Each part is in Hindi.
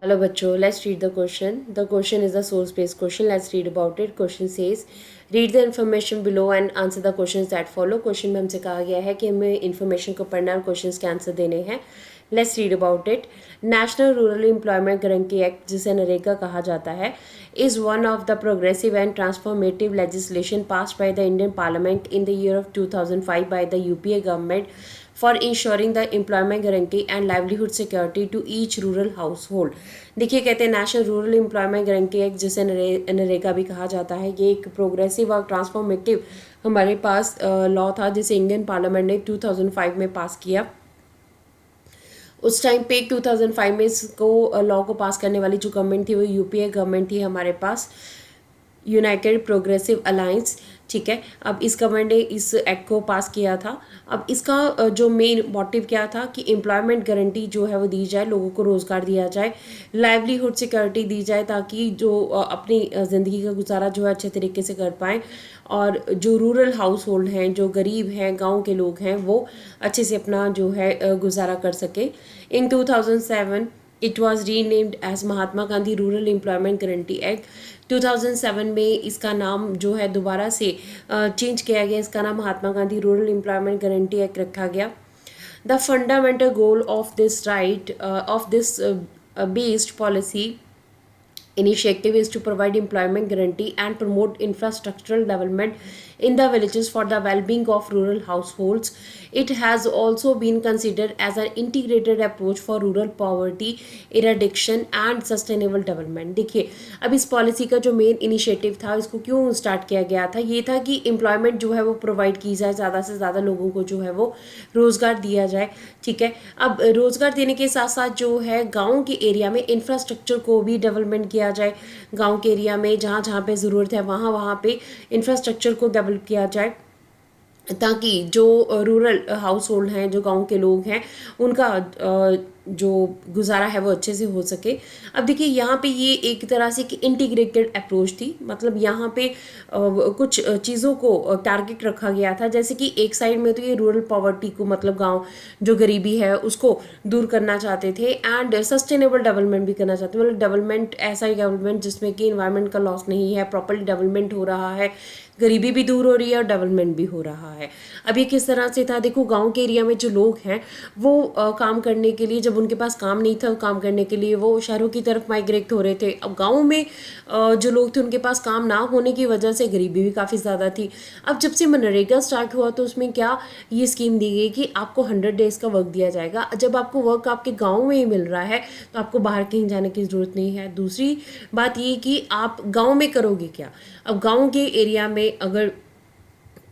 Hello bachcho, let's read the question. The question is a source based question. Let's read about it. Question says read the information below and answer the questions that follow. Question में हमसे कहा गया है कि हमें information को पढ़ना और questions के आंसर देने हैं. Let's read about it. National Rural Employment Guarantee Act, जिसे नरेगा कहा जाता है, is one of the progressive and transformative legislation passed by the Indian Parliament in the year of 2005 by the UPA government for ensuring the employment guarantee and livelihood security to each rural household. देखिए, कहते हैं national rural employment guarantee act, जिसे नरेगा भी कहा जाता है, ये एक प्रोग्रेसिव और ट्रांसफॉर्मेटिव हमारे पास लॉ था जिसे इंडियन पार्लियामेंट ने 2005 में पास किया. उस टाइम पे 2005 में इसको लॉ को पास करने वाली जो गवर्नमेंट थी वो यूपीए गवर्नमेंट थी हमारे पास, यूनाइटेड प्रोग्रेसिव अलायंस. ठीक है, अब इस गवर्नमेंट ने इस एक्ट को पास किया था. अब इसका जो मेन मोटिव क्या था कि एम्प्लॉयमेंट गारंटी जो है वो दी जाए, लोगों को रोज़गार दिया जाए, लाइवलीहुड सिक्योरिटी दी जाए ताकि जो अपनी ज़िंदगी का गुजारा जो है अच्छे तरीके से कर पाएँ, और जो रूरल हाउस होल्ड हैं, जो गरीब हैं, गांव के लोग हैं, वो अच्छे से अपना जो है गुजारा कर सके. In 2007 it was renamed as Mahatma Gandhi rural employment guarantee Act. 2007 में इसका नाम जो है दोबारा से चेंज किया गया, इसका नाम Mahatma Gandhi rural employment guarantee act रखा गया. The fundamental goal of this right of this based policy initiative is to provide employment guarantee and promote infrastructural development in the villages for the well-being of rural households. It has also been considered as an integrated approach for rural poverty eradication and sustainable development. देखिए, अब इस पॉलिसी का जो मेन इनिशिएटिव था, इसको क्यों स्टार्ट किया गया था, ये था कि एम्प्लॉयमेंट जो है वो प्रोवाइड की जाए, ज़्यादा से ज़्यादा लोगों को जो है वो रोज़गार दिया जाए. ठीक है, अब रोज़गार देने के साथ साथ जो है गाँव के एरिया में इंफ्रास्ट्रक्चर को भी डेवलपमेंट किया जाए. गाँव के एरिया में जहाँ जहाँ पे ज़रूरत है वहाँ पे इंफ्रास्ट्रक्चर को डेवलप किया जाए ताकि जो रूरल हाउस होल्ड हैं, जो गांव के लोग हैं, उनका जो गुजारा है वो अच्छे से हो सके. अब देखिए, यहाँ पे ये एक तरह से कि इंटीग्रेटेड अप्रोच थी. मतलब यहाँ पे कुछ चीज़ों को टारगेट रखा गया था, जैसे कि एक साइड में तो ये रूरल पॉवर्टी को, मतलब गांव जो गरीबी है उसको दूर करना चाहते थे, एंड सस्टेनेबल डेवलपमेंट भी करना चाहते थे. मतलब डेवलपमेंट, ऐसा ही डेवलपमेंट जिसमें कि इन्वायरमेंट का लॉस नहीं है, प्रॉपर्ली डेवलपमेंट हो रहा है, गरीबी भी दूर हो रही है और डेवलपमेंट भी हो रहा है. अब ये किस तरह से था, देखो, गांव के एरिया में जो लोग हैं वो काम करने के लिए, जब उनके पास काम नहीं था, काम करने के लिए वो शहरों की तरफ माइग्रेट हो रहे थे. अब गाँव में जो लोग थे उनके पास काम ना होने की वजह से गरीबी भी काफ़ी ज़्यादा थी. अब जब से मनरेगा स्टार्ट हुआ तो उसमें क्या ये स्कीम दी गई कि आपको 100 डेज़ का वर्क दिया जाएगा. जब आपको वर्क आपके गाँव में ही मिल रहा है तो आपको बाहर कहीं जाने की ज़रूरत नहीं है. दूसरी बात ये कि आप गाँव में करोगे क्या. अब गाँव के एरिया में अगर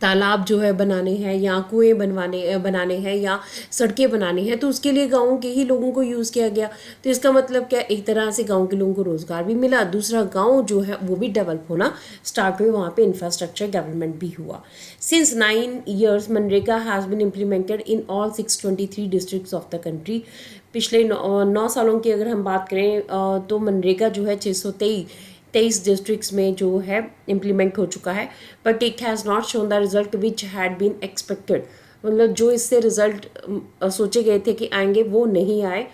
तालाब जो है बनाने हैं, या कुएं बनाने हैं, या सड़कें बनानी हैं, तो उसके लिए गाँव के ही लोगों को यूज़ किया गया. तो इसका मतलब क्या, एक तरह से गाँव के लोगों को रोज़गार भी मिला, दूसरा गाँव जो है वो भी डेवलप होना स्टार्ट हुए, वहाँ पे इंफ्रास्ट्रक्चर डेवलपमेंट भी हुआ. Since 9 years MNREGA has been implemented in all 623 districts of the country. पिछले 9 सालों की अगर हम बात करें तो मनरेगा जो है 623 डिस्ट्रिक्ट्स में जो है इम्प्लीमेंट हो चुका है. But it has not shown the result which had been expected. मतलब जो इससे रिजल्ट सोचे गए थे कि आएंगे वो नहीं आए.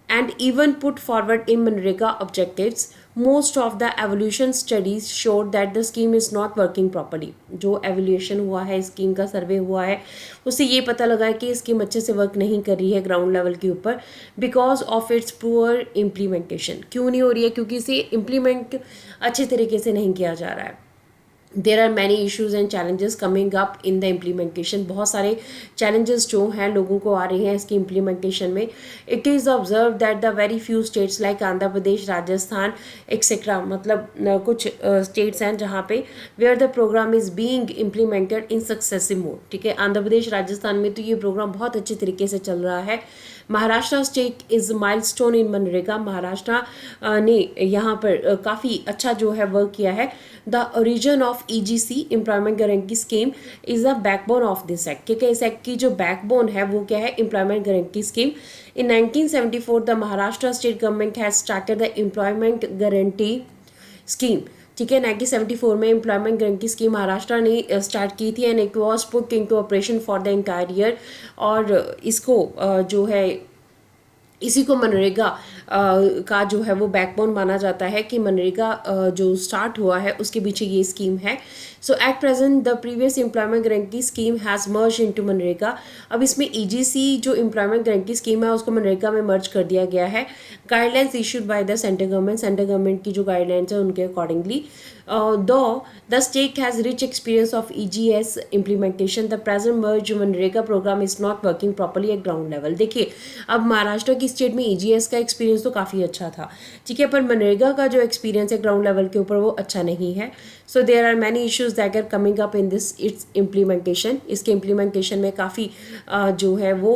And even put forward in MNREGA objectives, most of the evaluation studies showed that the scheme is not working properly. जो evaluation हुआ है, स्कीम का सर्वे हुआ है, उससे ये पता लगा है कि स्कीम अच्छे से वर्क नहीं कर रही है ग्राउंड लेवल के ऊपर, because of its poor implementation. क्यों नहीं हो रही है, क्योंकि इसे इम्प्लीमेंट अच्छे तरीके से नहीं किया जा रहा है. There are many issues and challenges coming up in the implementation. बहुत सारे चैलेंजेस जो हैं लोगों को आ रहे हैं इसकी इम्प्लीमेंटेशन में. It is observe that the very few states like Andhra Pradesh, Rajasthan etcetera, मतलब कुछ स्टेट्स हैं जहाँ पे where the program is being implemented in successive mode. ठीक है, आंध्र प्रदेश, राजस्थान में तो ये प्रोग्राम बहुत अच्छे तरीके से चल रहा है. Maharashtra state is milestone in MNREGA. Maharashtra ने यहाँ पर काफ़ी अच्छा जो है वर्क किया है. The origin of EGC employment guarantee scheme is the backbone of this act. ठीक है, इस एक्ट की जो बैकबोन है वो क्या है, employment guarantee scheme. In 1974 the Maharashtra state government has started the employment guarantee scheme. ठीक है, 1974 में एम्प्लॉयमेंट गारंटी स्कीम महाराष्ट्र ने स्टार्ट की थी, and it was put into operation for the entire year. और इसको जो है, इसी को मनरेगा का जो है वो बैकबोन माना जाता है कि मनरेगा जो स्टार्ट हुआ है उसके पीछे ये स्कीम है. So at present the previous employment guarantee scheme has merge into मनरेगा. अब इसमें ईजीसी जो एम्प्लॉयमेंट गारंटी स्कीम है उसको मनरेगा में मर्ज कर दिया गया है. Guidelines issued by the central government की जो गाइडलाइंस है उनके accordingly. Though the state has rich experience of EGS implementation. The present merge मनरेगा program is not working properly at ground level. देखिए अब महाराष्ट्र की स्टेट में ईजीएस का एक्सपीरियंस तो काफ़ी अच्छा था, ठीक है, पर मनरेगा का जो एक्सपीरियंस है ग्राउंड लेवल के ऊपर वो अच्छा नहीं है. So there are many issues that are coming up in this its implementation. इसके इम्प्लीमेंटेशन में काफ़ी जो है वो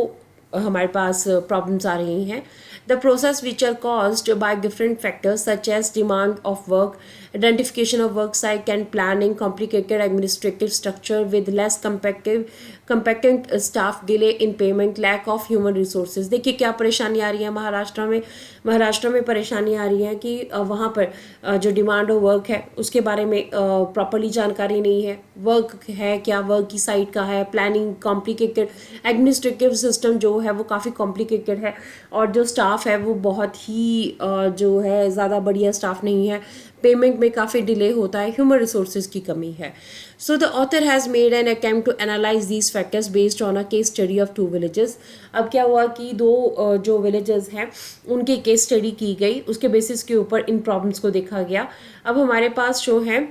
हमारे पास प्रॉब्लम्स आ रही हैं. The process which are caused by different factors such as demand of work, identification of work site and planning, complicated administrative structure with less competent staff, delay in payment, lack of human resources. देखिए क्या परेशानी आ रही है महाराष्ट्र में परेशानी आ रही है कि वहाँ पर जो डिमांड ऑफ वर्क है उसके बारे में प्रॉपरली जानकारी नहीं है. वर्क है क्या, वर्क की साइट का है, प्लानिंग कॉम्प्लिकेटेड, एडमिनिस्ट्रेटिव सिस्टम जो है वो काफ़ी कॉम्प्लिकेटेड है, और जो स्टाफ है वो बहुत ही जो है ज़्यादा बढ़िया स्टाफ नहीं है, पेमेंट में काफ़ी डिले होता है, ह्यूमन रिसोर्सेज की कमी है. So the author has made an attempt to analyse these factors based on a case study of 2 villages. अब क्या हुआ कि 2 जो विलेजेस हैं उनकी केस स्टडी की गई, उसके बेसिस के ऊपर इन प्रॉब्लम्स को देखा गया. अब हमारे पास जो है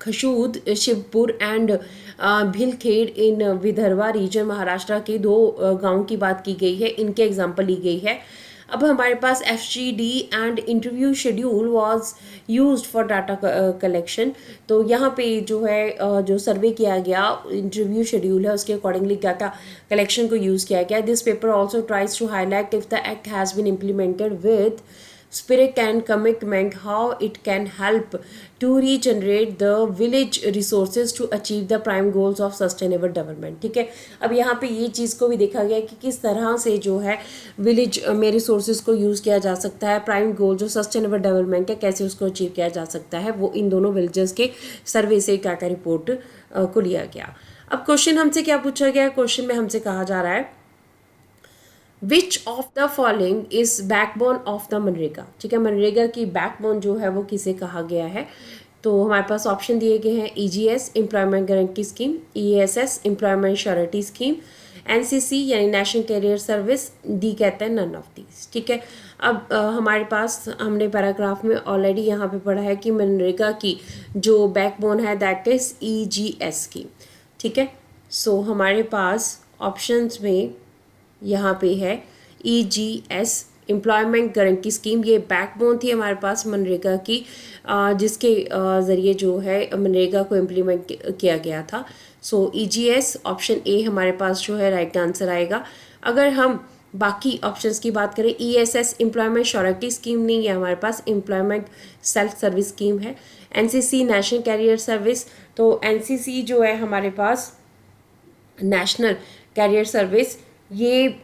Khashud, Shivpur and Bhilkhed in Vidarbha region Maharashtra के 2 गाँव की बात की गई है, इनके एग्जाम्पल ली गई है. अब हमारे पास FGD and interview schedule was used for data collection. तो यहाँ पे जो है जो सर्वे किया गया इंटरव्यू शेड्यूल है उसके अकॉर्डिंगली डाटा कलेक्शन को यूज़ किया गया. This paper also tries to highlight if the act has been implemented with spirit and commitment, how it can help to regenerate the village resources to achieve the prime goals of sustainable development. ठीक है, अब यहाँ पे ये चीज़ को भी देखा गया कि किस तरह से जो है विलेज में रिसोर्सेज को यूज़ किया जा सकता है, प्राइम गोल जो सस्टेनेबल डेवलपमेंट है कैसे उसको अचीव किया जा सकता है, वो इन दोनों विलेजेस के सर्वे से क्या क्या रिपोर्ट को लिया गया. अब क्वेश्चन हमसे क्या पूछा गया, क्वेश्चन में हमसे कहा जा रहा है which of the following is backbone of the MNREGA. ठीक है, मनरेगा की बैकबोन जो है वो किसे कहा गया है. तो हमारे पास ऑप्शन दिए गए हैं EGS employment guarantee scheme, ESS employment surety scheme, NCC यानी नेशनल कैरियर सर्विस, डी कहते हैं नन ऑफ दीज. ठीक है, अब हमारे पास हमने पैराग्राफ में ऑलरेडी यहाँ पे पढ़ा है कि मनरेगा की जो बैकबोन है दैट इज EGS की. ठीक है, सो हमारे पास ऑप्शंस में यहाँ पे है EGS एम्प्लॉयमेंट गारंटी स्कीम, ये बैकबोन थी हमारे पास मनरेगा की, जिसके ज़रिए जो है मनरेगा को इम्प्लीमेंट किया गया था. सो EGS ऑप्शन ए हमारे पास जो है राइट आंसर आएगा. अगर हम बाकी ऑप्शंस की बात करें, ESS एम्प्लॉयमेंट श्योरिटी स्कीम नहीं है हमारे पास, एम्प्लॉयमेंट सेल्फ सर्विस स्कीम है. NCC नेशनल कैरियर सर्विस, तो NCC जो है हमारे पास नेशनल कैरियर सर्विस, ये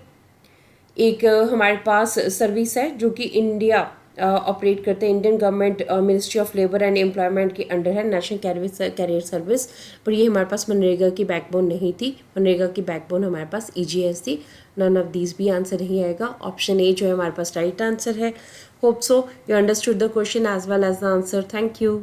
एक हमारे पास सर्विस है जो कि इंडिया ऑपरेट करते हैं, Indian government ministry of labour and employment के अंडर है नेशनल कैरियर सर्विस. पर ये हमारे पास मनरेगा की बैकबोन नहीं थी, मनरेगा की बैकबोन हमारे पास EGS थी. नन ऑफ दीज भी आंसर नहीं आएगा. ऑप्शन ए जो है हमारे पास राइट आंसर है. Hope so you understood the question as well as the answer. Thank you.